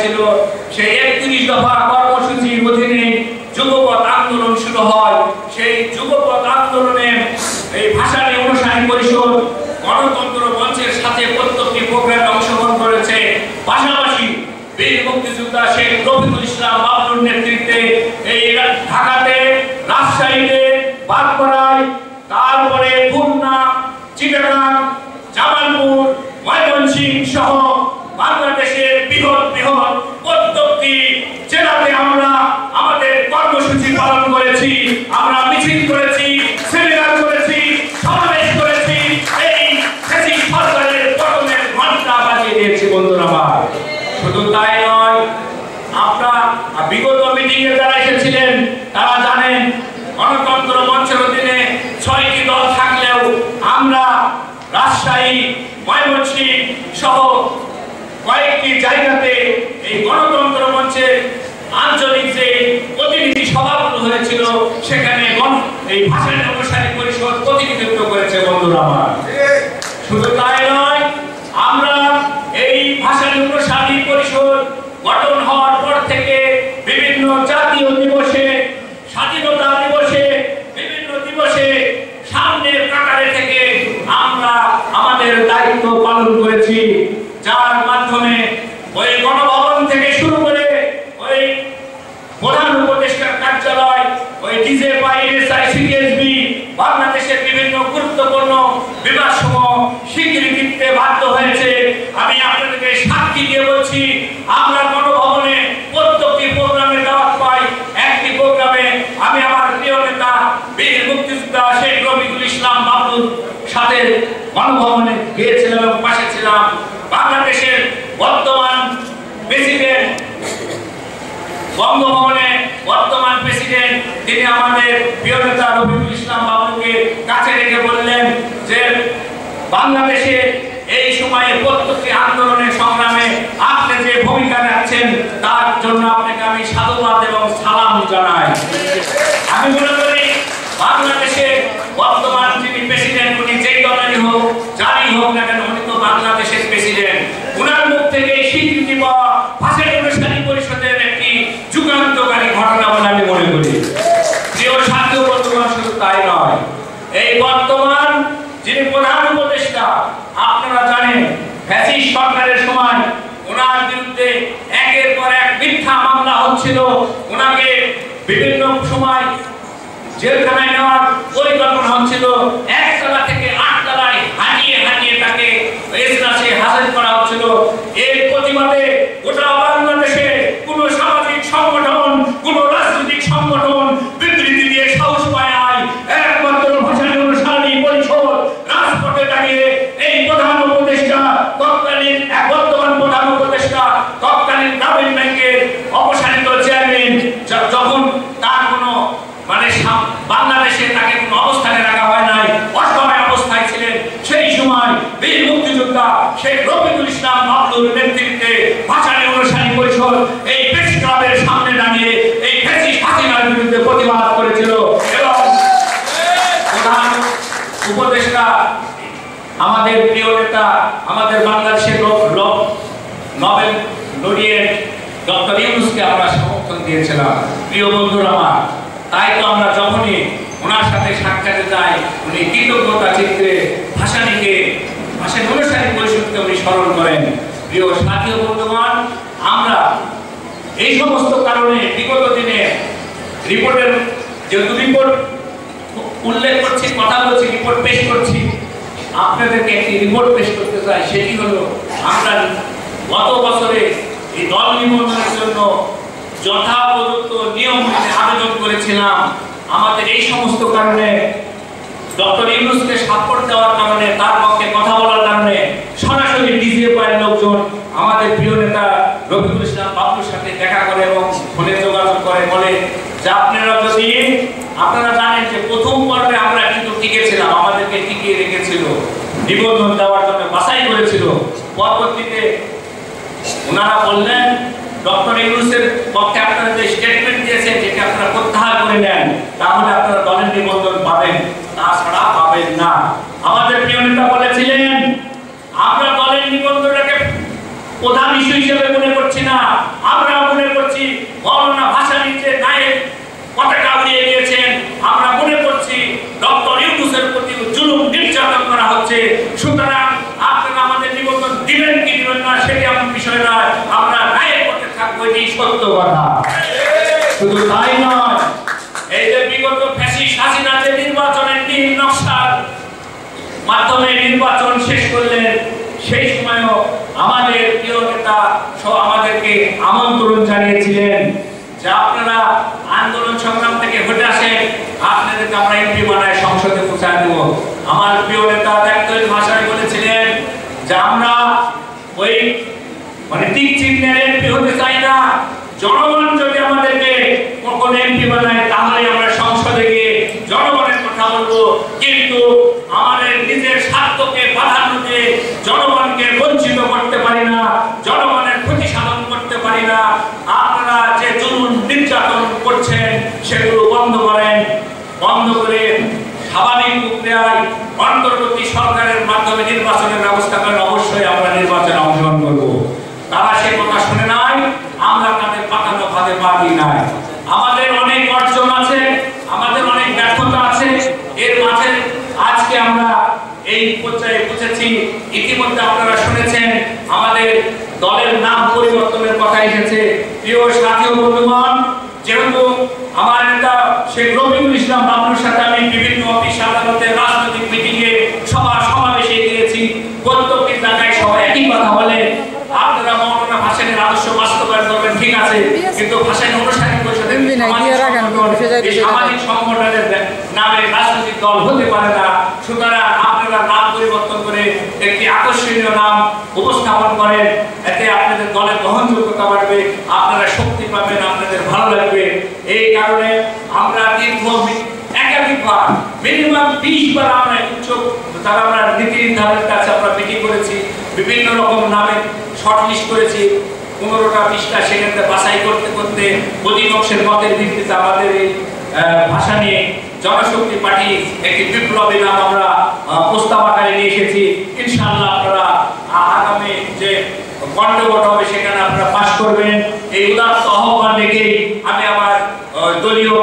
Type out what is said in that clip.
ছিল সেই ৩১ দফা কর্মসূচির অধীনে যুগপৎ আন্দোলন শুরু হয়। সেই যুগপৎ আন্দোলনে এই ভাসানী অনুসারী পরিষদ গণতন্ত্র মঞ্চের সাথে প্রত্যেকটি প্রোগ্রামে অংশগ্রহণ করেছে। পাশাপাশি বীর মুক্তিযোদ্ধা শেখ রফিকুল ইসলাম বাবলুর নেতৃত্বে এই ঢাকাতে, রাজশাহীতে, বাগমারায়, তারপরে খুলনা, চিটাগাং, জামালপুর, ময়মনসিংহ সহ বাংলাদেশের বৃহৎ প্রত্যেকটি জেলাতে আমরা আমাদের কর্মসূচি পালন করেছি। আমরা মিছিল করেছি, সেমিনার করেছি, সমাবেশ করেছি। এই সরকারের পতনের ঘণ্টা বাজিয়ে দিয়েছি বন্ধুরা আমার। শুধু তাই নয়, আপনারা বিগত মিটিংয়ে যারা এসেছিলেন তারা জানেন গণতন্ত্র মঞ্চের অধীনে ৬টি দল থাকলেও আমরা রাজশাহী, ময়মনসিংহ সহ কয়েকটি জায়গাতে এই গণতন্ত্র মঞ্চের আঞ্চলিক যে প্রতিনিধি সভাগুলো হয়েছিল সেখানে এই ভাসানী অনুসারী পরিষদ প্রতিনিধিত্ব করেছে বন্ধুরা আমার। শুধু তাই নয়, আমরা এই ভাসানী অনুসারী পরিষদ গঠন হওয়ার পর থেকে বিভিন্ন জাতীয় দিবসে, স্বাধীনতা দিবসে, বিভিন্ন দিবসে সামনের কাতারে থেকে আমরা আমাদের দায়িত্ব পালন করেছি, যার মাধ্যমে ওই গণভবন থেকে শুরু করে ওই প্রধান উপদেষ্টার কার্যালয়, ওই ডিজেপিএসবি বাংলাদেশের বিভিন্ন গুরুত্বপূর্ণ বিভাগসমূহ স্বীকৃতি দিতে বাধ্য হয়েছে। আমি আপনাদেরকে সাক্ষী দিয়ে বলছি, আমরা গণভবনে প্রত্যেকটি প্রোগ্রামে দাওয়াত পাই। একটি প্রোগ্রামে আমি আমার প্রিয় নেতা বীর মুক্তিযোদ্ধা শেখ রফিকুল ইসলাম বাবলুর সাথে গণভবনে গিয়েছিলাম এবং পাশে ছিলাম। বাংলাদেশের বর্তমান প্রেসিডেন্ট, বঙ্গভবনে বর্তমান প্রেসিডেন্ট, তিনি আমাদের প্রিয় নেতা রফিকুল ইসলাম বাবলুকে কাছে রেখে বললেন যে বাংলাদেশে এই সময়ে প্রত্যেকটি আন্দোলনের সংগ্রামে আপনি যে ভূমিকা রাখছেন তার জন্য আপনাকে আমি সাধুবাদ এবং সালাম জানাই। আমি মনে করি বাংলাদেশে বর্তমান যিনি প্রেসিডেন্ট, উনি যেই দলেরই হোক, যারই হোক না কেন, উনি তো বাংলাদেশের প্রেসিডেন্ট। উনার মুখ থেকে স্বীকৃতি পাওয়া ভাসানী অনুসারী পরিষদের একটি যুগান্তকারী ঘটনা বলে আমি মনে করি। প্রিয় সাথী বন্ধুগণ, শুধু তাই নয়, এই বর্তমান যিনি প্রধান উপদেষ্টা, আপনারা জানেন ফ্যাসিস্ট সরকারের সময় ওনার বিরুদ্ধে একের পর এক মিথ্যা মামলা হচ্ছিল। ওনাকে বিভিন্ন সময় জেলখানায় নেওয়ার পরিকল্পনা হচ্ছিল। ১ তলা থেকে ৮ তলায় হাঁটিয়ে তাকে এজলাসে হাজির করা হচ্ছিল। এর প্রতিবাদে গোটা বাংলাদেশে কোন সামাজিক সংগঠন, কোন রাজনৈতিক সংগঠন বিবৃতি দিয়ে সাহস পায় নাই। একমাত্র ভাসানী অনুসারী পরিষদ রাজপথে দাঁড়িয়ে এই প্রধান উপদেষ্টা, তৎকালীন বর্তমান প্রধান উপদেষ্টা, তৎকালীন গ্রামীণ ব্যাংকের অপসারিত চেয়ারম্যান, যখন তার কোনো বাংলাদেশে তাকে কোনো অবস্থানে রাখা হয় নাই, অসহায় অবস্থায় ছিলেন, সেই সময় বীর মুক্তিযোদ্ধা শেখ রফিকুল ইসলাম বাবলুর নেতৃত্বে ভাসানী অনুসারী পরিষদ এই প্রেস ক্লাবের সামনে দাঁড়িয়ে এই ফ্যাসিস্ট হাসিনার বিরুদ্ধে প্রতিবাদ করেছিল। এবং প্রধান উপদেষ্টা, আমাদের প্রিয় নেতা, আমাদের বাংলাদেশের নোবেল লরিয়েট ডক্টর ইউনূসকে আমরা সমর্থন দিয়েছিলাম। প্রিয় বন্ধুরা আমার, তাই তো আমরা যখনই ওনার সাথে সাক্ষাতে যাই, উনি কৃতজ্ঞতা চিত্রে ভাসানী অনুসারী পরিষদকে উনি স্মরণ করেন। প্রিয় সাথী বন্ধুগণ, আমরা এই সমস্ত কারণে বিগত দিনে রিপোর্টের যেহেতু রিপোর্ট উল্লেখ করছি, কথা বলছি, রিপোর্ট পেশ করছি, আপনাদেরকে একটি রিপোর্ট পেশ করতে চাই। সেটি হলো, আমরা গত বছরে এই দল নিবন্ধনের জন্য যথাপযুক্ত নিয়ম মেনে আবেদন করেছিলাম। আমাদের এই সমস্ত কারণে ডক্টর ইউনূসকে সাপোর্ট দেওয়ার কারণে, তার পক্ষে কথা বলার কারণে সরাসরি ডিজিএফআইয়ের লোকজন আমাদের প্রিয় নেতা রফিকুল ইসলাম বাবলুর সাথে দেখা করে এবং ফোনে যোগাযোগ করে, বলে যে আপনারা জানেন যে প্রথম পর্বে আমরা কিন্তু টিকেছিলাম, আমাদেরকে টিকিয়ে রেখেছিল, নিবন্ধন দেওয়ার জন্য বাছাই করেছিল। পরবর্তীতে ওনারা বললেন ডক্টর ইউনূসের পক্ষে আপনারা যে স্টেটমেন্ট দিয়েছেন, যেটা আপনারা প্রত্যাহার করে নেন, তাহলে আপনারা দলের নিবন্ধন পাবেন। না। আমাদের প্রিয় নেতা বলেছিলেন, আমরা দলের নিবন্ধটাকে প্রধান ইস্যু হিসেবে মনে করছি না, আমরা মনে করছি মৌলানা ভাসানীর যে নায়েব পতাকা উড়িয়ে দিয়েছেন, আমরা মনে করছি ডক্টর ইউনূসের প্রতি জুলুম নির্যাতন করা হচ্ছে। সুতরাং আপনারা আমাদের নিবন্ধন দিবেন কি দিবেন না সেটি এমন বিষয় নয়, আমরা নায়েব পথে থাকবো, এটি সত্য কথা। শুধু তাই নয়, এই যে বিগত ফ্যাসিস্ট হাসিনা যে নির্বাচনের নীল নকশার মাধ্যমে নির্বাচন শেষ করলেন, সেই সময়ও আমাদের প্রিয় নেতা আমাদেরকে আমন্ত্রণ জানিয়েছিলেন যে আপনারা আন্দোলন সংগ্রাম থেকে হেঁটে আসেন, আপনাদেরকে আমরা এমপি বানায় সংসদে পৌঁছায় দেব। আমার প্রিয় নেতা একদল ভাষায় বলেছিলেন যে আমরা ওই টিক চিহ্নের এমপি হতে চাই না, জনগণ যদি আমাদেরকে কখন এমপি বানায় তাহলে আমরা সংসদে গিয়ে জনগণের কথা বলবো, কিন্তু আমাদের নিজের স্বার্থকে প্রাধান্য দিয়ে জনগণকে বঞ্চিত করতে পারি না, জনগণের ক্ষতি সাধন করতে পারি না। আপনারা যে জুলুম নির্যাতন করছেন সেগুলো বন্ধ করেন, বন্ধ করে স্বাভাবিক প্রক্রিয়ায় অন্তর্বর্তী সরকারের মাধ্যমে নির্বাচনের ব্যবস্থা করেন, অবশ্যই আমরা নির্বাচনে অংশগ্রহণ করব। তারা সে কথা শুনে নাই, আমরা তাদের পাতানো ফাঁদে পা দিই নাই। আমাদের অনেক অর্জন আছে, আমাদের অনেক ব্যর্থতা আছে, এর মাঝে আজকে আমরা এই পর্যায়ে পৌঁছেছি। ইতিমধ্যে আপনারা শুনেছেন আমাদের দলের নাম পরিবর্তনের কথা এসেছে। প্রিয় সাথী ও বন্ধুগণ, যেহেতু আমার নেতা শেখ রফিকুল ইসলাম বাবলুর সাথে আমি বিভিন্ন অফিস আদালতে রাজনৈতিক মিটিংয়ে সমাবেশে গিয়েছি, প্রত্যেকটি জায়গায় সবাই একই কথা বলে, আপনারা মৌলানা ভাসানীর আদর্শ বাস্তবায়ন করবেন, ঠিক আছে, কিন্তু ভাসানী অনুষ্ঠানিক পরিষদের সামাজিক সংগঠনের নামে রাজনৈতিক দল হতে পারে না। সুতরাং আপনারা নাম পরিবর্তন করে একটি আকর্ষণীয় নাম উপস্থাপন করেন, এতে আপনাদের দলের গ্রহণযোগ্যতা বাড়বে, আপনারা শক্তি পাবেন, আপনাদের ভালো লাগবে। এই কারণে আমরা একাধিকবার মিনিমাম 20 বার আমরা তারা আমরা নীতি নির্ধারণের কাছে আমরা মিটিং করেছি, বিভিন্ন রকম নামে শর্ট লিস্ট করেছি, 15টা 20টা, সেখানে বাছাই করতে করতে অধিকাংশের মতের ভিত্তিতে আমাদের এই ভাষা নিয়ে জনশক্তি পার্টি একটি বিপ্লবী নাম আমরা প্রস্তাব আকারে নিয়ে এসেছি। ইনশাআল্লাহ আপনারা আগামী যে কণ্ঠভোট হবে সেখানে আপনারা পাস করবেন। এই উদাত্ত আহ্বান রেখে আমি আমার দলীয়